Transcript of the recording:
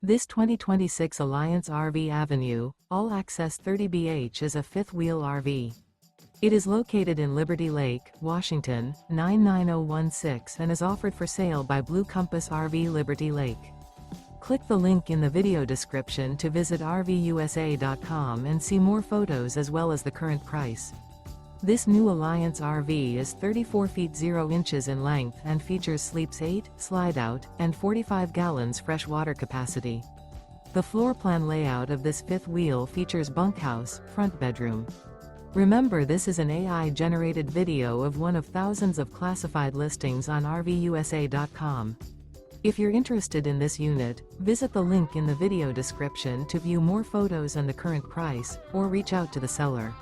This 2026 Alliance RV Avenue, all-access 30BH is a fifth-wheel RV. It is located in Liberty Lake, Washington, 99016 and is offered for sale by Blue Compass RV Liberty Lake. Click the link in the video description to visit RVUSA.com and see more photos as well as the current price. This new Alliance RV is 34 feet 0 inches in length and features sleeps 8, slide-out, and 45 gallons fresh water capacity. The floor plan layout of this fifth wheel features bunkhouse, front bedroom. Remember, this is an AI-generated video of one of thousands of classified listings on RVUSA.com. If you're interested in this unit, visit the link in the video description to view more photos and the current price, or reach out to the seller.